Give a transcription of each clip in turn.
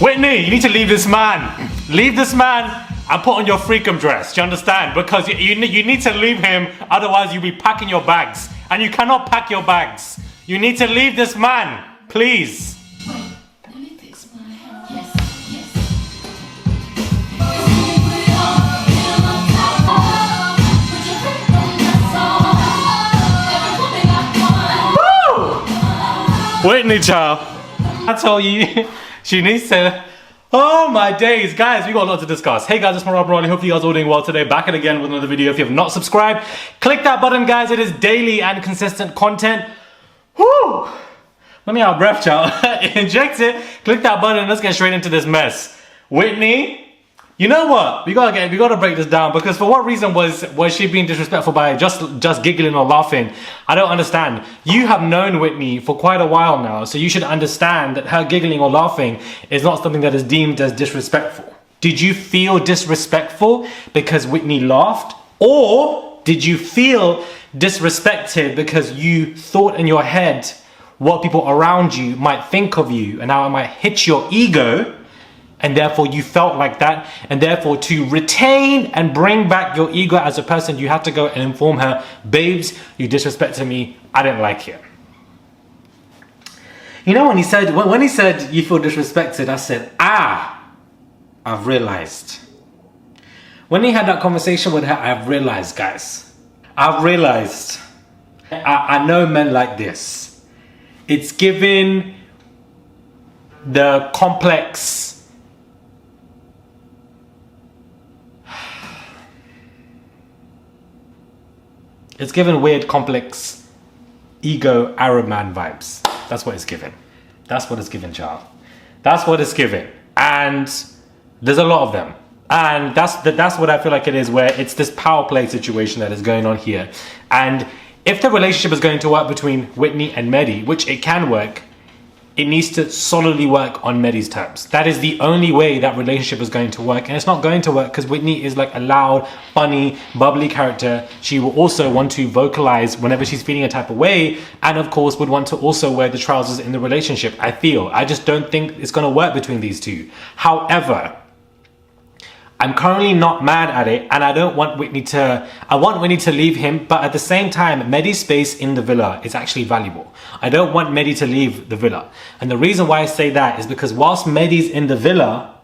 Whitney, you need to leave this man. Leave this man and put on your freakum dress. Do you understand? Because you need to leave him, otherwise you'll be packing your bags. And you cannot pack your bags. You need to leave this man, please. Wait, let me fix my hair. Yes, yes. Woo! Whitney, child. I told you, she needs to... Oh my days, guys, we got a lot to discuss. Hey guys, it's my Rob Ronnie. Hope you guys are all doing well today. Back at again with another video. If you have not subscribed, click that button, guys. It is daily and consistent content. Whoo! Let me out of breath, child. Inject it, click that button, and let's get straight into this mess. Whitney, you know what? We gotta break this down, because for what reason was she being disrespectful by just giggling or laughing? I don't understand. You have known Whitney for quite a while now, so you should understand that her giggling or laughing is not something that is deemed as disrespectful. Did you feel disrespectful because Whitney laughed? Or did you feel disrespected because you thought in your head what people around you might think of you and how it might hit your ego? And therefore you felt like that, and therefore to retain and bring back your ego as a person, you had to go and inform her, babes, you disrespected me, I didn't like it. You know, when he said you feel disrespected, I said, I've realized. When he had that conversation with her, I've realized, guys. I've realized. I know men like this. It's given the complex... It's given weird, complex, ego, Arab man vibes. That's what it's given. That's what it's given, child. That's what it's given. And there's a lot of them. And that's what I feel like it is, where it's this power play situation that is going on here. And if the relationship is going to work between Whitney and Medhi, which it can work, it needs to solidly work on Medhi's terms. That is the only way that relationship is going to work. And it's not going to work because Whitney is like a loud, funny, bubbly character. She will also want to vocalize whenever she's feeling a type of way. And of course would want to also wear the trousers in the relationship, I feel. I just don't think it's going to work between these two. However, I'm currently not mad at it, and I want Whitney to leave him, but at the same time, Medhi's space in the villa is actually valuable. I don't want Medhi to leave the villa. And the reason why I say that is because whilst Medhi's in the villa,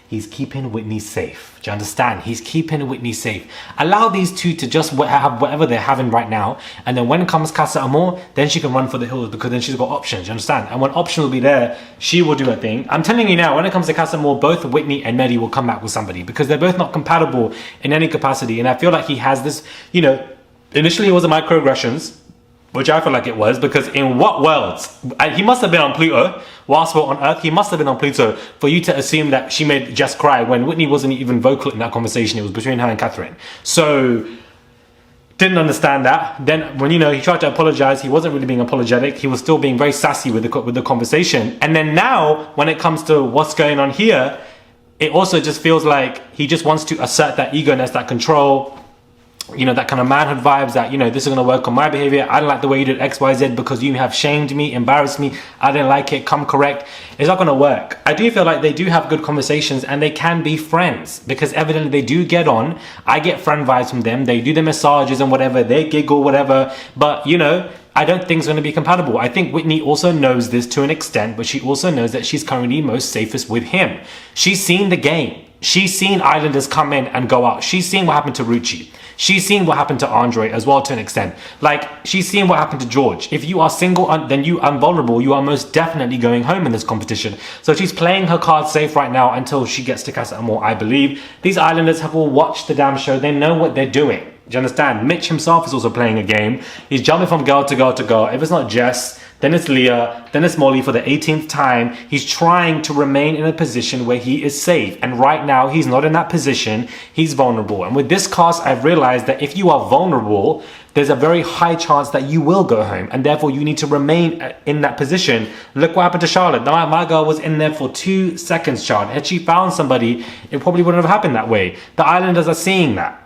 he's keeping Whitney safe. Do you understand? He's keeping Whitney safe. Allow these two to just have whatever they're having right now, and then when comes Casa Amor, then she can run for the hills, because then she's got options. You understand? And when option will be there, she will do her thing. I'm telling you now, when it comes to Casa Amor, both Whitney and Medhi will come back with somebody, because they're both not compatible in any capacity. And I feel like he has this, you know, initially it was a microaggressions, which I feel like it was, because in what worlds? He must have been on Pluto whilst we're on Earth. He must have been on Pluto for you to assume that she made Jess cry when Whitney wasn't even vocal in that conversation. It was between her and Catherine. So, didn't understand that. Then when, you know, he tried to apologize, he wasn't really being apologetic. He was still being very sassy with the conversation. And then now, when it comes to what's going on here, it also just feels like he just wants to assert that ego-ness, that control, you know, that kind of manhood vibes, that, you know, this is going to work on my behavior. I don't like the way you did XYZ because you have shamed me, embarrassed me. I didn't like it. Come correct. It's not going to work. I do feel like they do have good conversations and they can be friends, because evidently they do get on. I get friend vibes from them. They do the massages and whatever. They giggle, whatever. But, you know, I don't think it's going to be compatible. I think Whitney also knows this to an extent, but she also knows that she's currently most safest with him. She's seen the game. She's seen Islanders come in and go out. She's seen what happened to Rucci. She's seen what happened to Andre as well, to an extent. Like, she's seen what happened to George. If you are single, then you are vulnerable. You are most definitely going home in this competition. So she's playing her cards safe right now until she gets to Casa Amor, I believe. These Islanders have all watched the damn show. They know what they're doing. Do you understand? Mitch himself is also playing a game. He's jumping from girl to girl to girl. If it's not Jess, then it's Leah, then it's Molly for the 18th time. He's trying to remain in a position where he is safe. And right now, he's not in that position. He's vulnerable. And with this cast, I've realized that if you are vulnerable, there's a very high chance that you will go home. And therefore, you need to remain in that position. Look what happened to Charlotte. My girl was in there for 2 seconds, child. Had she found somebody, it probably wouldn't have happened that way. The Islanders are seeing that.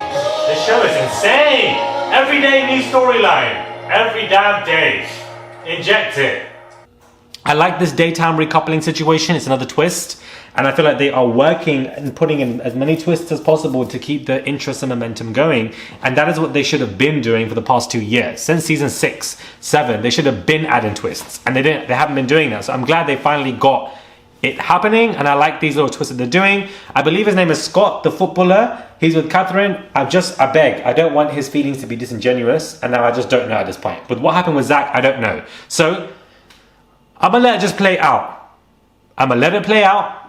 The show is insane. Every day, new storyline. Every damn day. Inject it. I like this daytime recoupling situation. It's another twist. And I feel like they are working and putting in as many twists as possible to keep the interest and momentum going. And that is what they should have been doing for the past 2 years. Since season 6, 7, they should have been adding twists. And they haven't been doing that. So I'm glad they finally got it happening. And I like these little twists that they're doing. I believe his name is Scott, the footballer. He's with Catherine. I beg, I don't want his feelings to be disingenuous. And now I just don't know at this point. But what happened with Zach, I don't know. So I'm going to let it just play out. I'm going to let it play out.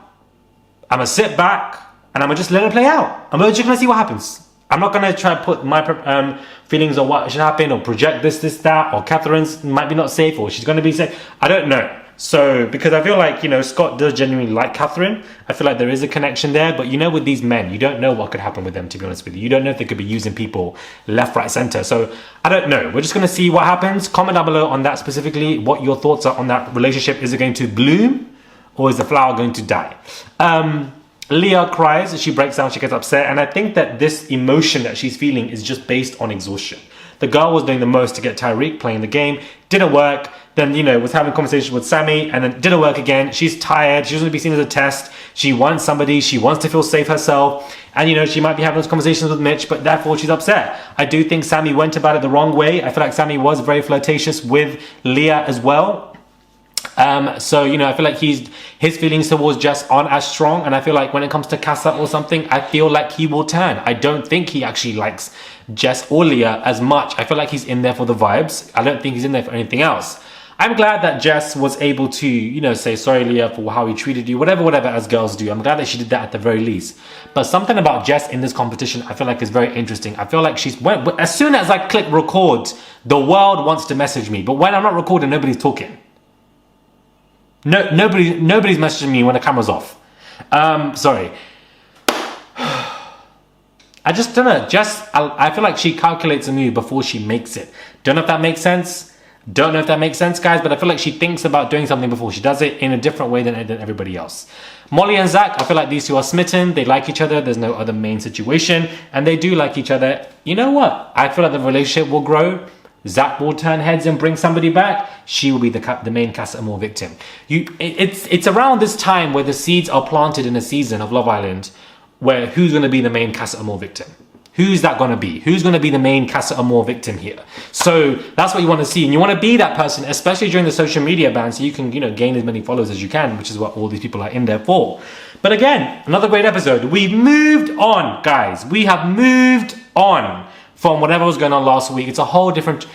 I'm going to sit back and I'm going to just let it play out. I'm just going to see what happens. I'm not going to try to put my feelings on what should happen or project this, that, or Catherine's might be not safe or she's going to be safe. I don't know. So, because I feel like, Scott does genuinely like Catherine. I feel like there is a connection there. But, with these men, you don't know what could happen with them, to be honest with you. You don't know if they could be using people left, right, center. So, I don't know. We're just going to see what happens. Comment down below on that specifically, what your thoughts are on that relationship. Is it going to bloom or is the flower going to die? Leah cries, she breaks down, she gets upset. And I think that this emotion that she's feeling is just based on exhaustion. The girl was doing the most to get Tyreek playing the game. Didn't work. Then, was having conversations with Sammy and then didn't work again. She's tired. She doesn't want to be seen as a test. She wants somebody. She wants to feel safe herself. And, she might be having those conversations with Mitch, but therefore she's upset. I do think Sammy went about it the wrong way. I feel like Sammy was very flirtatious with Leah as well. So, I feel like his feelings towards Jess aren't as strong. And I feel like when it comes to Casa or something, I feel like he will turn. I don't think he actually likes Jess or Leah as much. I feel like he's in there for the vibes. I don't think he's in there for anything else. I'm glad that Jess was able to, say sorry, Leah, for how he treated you, whatever, as girls do. I'm glad that she did that at the very least. But something about Jess in this competition, I feel like is very interesting. I feel like as soon as I click record, the world wants to message me. But when I'm not recording, nobody's talking. No, nobody's messaging me when the camera's off. Sorry. I just don't know. Jess, I feel like she calculates a move before she makes it. Don't know if that makes sense. Don't know if that makes sense, guys, but I feel like she thinks about doing something before she does it in a different way than everybody else. Molly and Zach, I feel like these two are smitten. They like each other. There's no other main situation. And they do like each other. You know what? I feel like the relationship will grow. Zach will turn heads and bring somebody back. She will be the main Casa Amor victim. It's around this time where the seeds are planted in a season of Love Island where who's going to be the main Casa Amor victim? Who's that going to be? Who's going to be the main Casa Amor victim here? So that's what you want to see. And you want to be that person, especially during the social media ban, so you can, gain as many followers as you can, which is what all these people are in there for. But again, another great episode. We've moved on, guys. We have moved on from whatever was going on last week. It's a whole different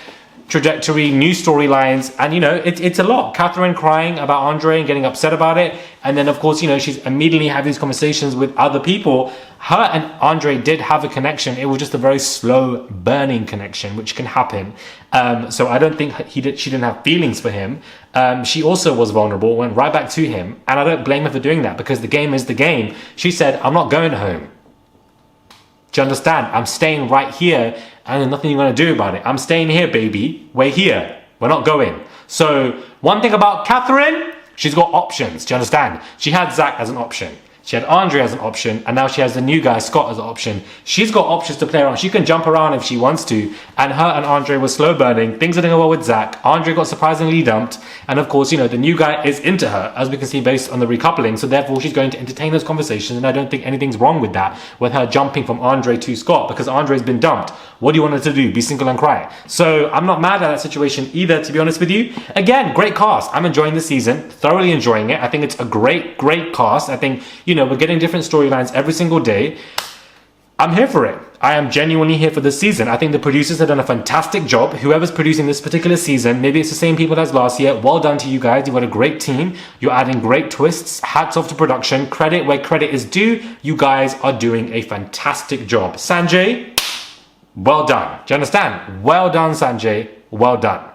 trajectory, new storylines, and it's a lot. Catherine crying about Andre and getting upset about it, and then of course she's immediately having these conversations with other people. Her and Andre did have a connection. It was just a very slow burning connection, which can happen. So I don't think she didn't have feelings for him. She also was vulnerable, went right back to him, and I don't blame her for doing that because the game is the game. She said, "I'm not going home. Do you understand? I'm staying right here and there's nothing you're going to do about it. I'm staying here, baby. We're here. We're not going." So one thing about Catherine, she's got options. Do you understand? She had Zach as an option. She had Andre as an option, and now she has the new guy, Scott, as an option. She's got options to play around. She can jump around if she wants to. And her and Andre were slow burning. Things didn't go well with Zach. Andre got surprisingly dumped. And of course, the new guy is into her, as we can see based on the recoupling. So therefore, she's going to entertain those conversations. And I don't think anything's wrong with that, with her jumping from Andre to Scott, because Andre's been dumped. What do you want her to do? Be single and cry? So I'm not mad at that situation either, to be honest with you. Again, great cast. I'm enjoying the season, thoroughly enjoying it. I think it's a great cast. I think, we're getting different storylines every single day. I'm here for it. I am genuinely here for this season. I think the producers have done a fantastic job. Whoever's producing this particular season, maybe it's the same people as last year. Well done to you guys. You've got a great team. You're adding great twists. Hats off to production. Credit where credit is due. You guys are doing a fantastic job. Sanjay, well done. Do you understand? Well done, Sanjay. Well done.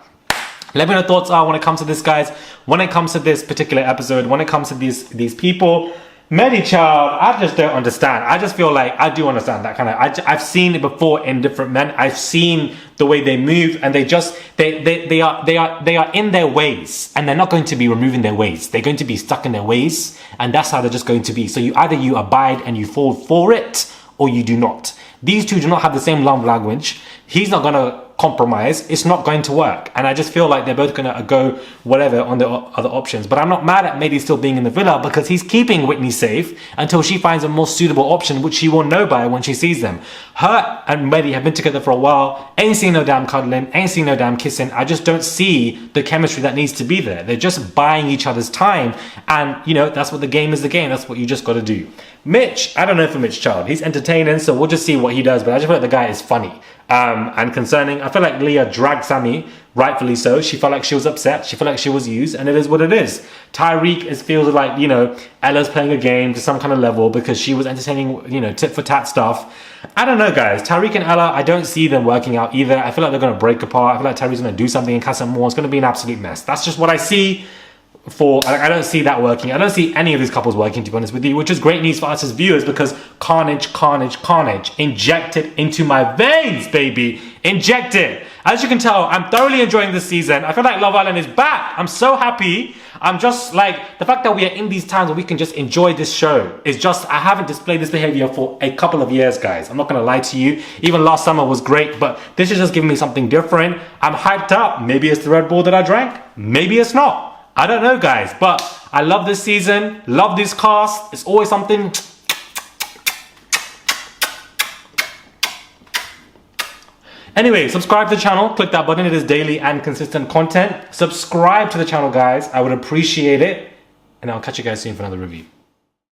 Let me know what thoughts are when it comes to this, guys. When it comes to this particular episode, when it comes to these people. Medhi child, I just don't understand. I just feel like I do understand that kind of. I've seen it before in different men. I've seen the way they move, and they are in their ways, and they're not going to be removing their ways. They're going to be stuck in their ways, and that's how they're just going to be. So you abide and you fall for it, or you do not. These two do not have the same love language. He's not gonna compromise, it's not going to work. And I just feel like they're both going to go whatever on the other options. But I'm not mad at Medhi still being in the villa because he's keeping Whitney safe until she finds a more suitable option, which she will know by when she sees them. Her and Medhi have been together for a while, ain't seen no damn cuddling, ain't seen no damn kissing. I just don't see the chemistry that needs to be there. They're just buying each other's time. And, you know, that's what the game is the game. That's what you just got to do. Mitch, I don't know for Mitch Child. He's entertaining, so we'll just see what he does. But I just feel like the guy is funny. And concerning, I feel like Leah dragged Sammy, rightfully so. She felt like she was upset. She felt like she was used, and it is what it is. Tyreek feels like, you know, Ella's playing a game to some kind of level because she was entertaining, you know, tit for tat stuff. I don't know, guys. Tyreek and Ella, I don't see them working out either. I feel like they're going to break apart. I feel like Tyreek's going to do something and cuss him more. It's going to be an absolute mess. That's just what I see. I don't see that working. I don't see any of these couples working, to be honest with you, which is great news for us as viewers because carnage, carnage, carnage. Inject it into my veins, baby. Inject it. As you can tell, I'm thoroughly enjoying this season. I feel like Love Island is back. I'm so happy. I'm just like, the fact that we are in these times where we can just enjoy this show is just, I haven't displayed this behavior for a couple of years, guys. I'm not going to lie to you. Even last summer was great, but this is just giving me something different. I'm hyped up. Maybe it's the Red Bull that I drank. Maybe it's not. I don't know, guys, but I love this season, love this cast. It's always something. Anyway, subscribe to the channel, click that button. It is daily and consistent content. Subscribe to the channel, guys. I would appreciate it. And I'll catch you guys soon for another review.